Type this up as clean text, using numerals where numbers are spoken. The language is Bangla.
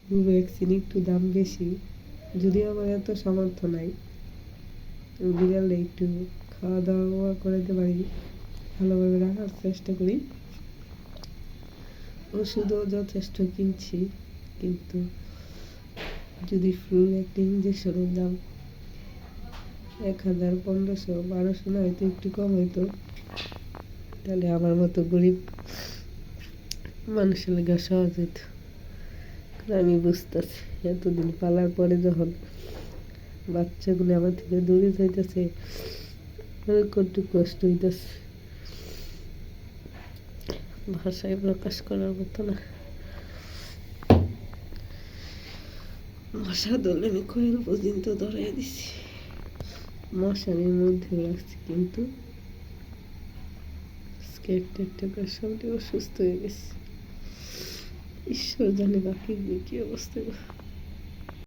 ভ্যাকসিন একটু দাম বেশি, যদিও আমার এত সামর্থ্য নাই বিড়ালে একটু খাওয়া দাওয়া করাতে পারি, ভালোভাবে রাখার চেষ্টা করি। ওষুধও যথেষ্ট কিনছি, কিন্তু যদি ফুল একটা ইঞ্জেকশনের দাম 1000, 1500, 1200 না হয়তো একটু কম হইতো, তাহলে আমার মতো গরিব মানুষের লেগে সহজ হইতো। আমি বুঝতেছি এতদিন পালার পরে যখন বাচ্চাগুলো আমার থেকে দূরে যাইতেছে, কত কষ্ট হইতেছে, ভাষায় প্রকাশ করার মতো না। মশা দলে আমি কয়েল পর্যন্ত ধরাই দিছি, মশারির মধ্যে রাখছি, কিন্তু একটা সবটি অসুস্থ হয়ে গেছে। ঈশ্বর জানে বাকি কি অবস্থা।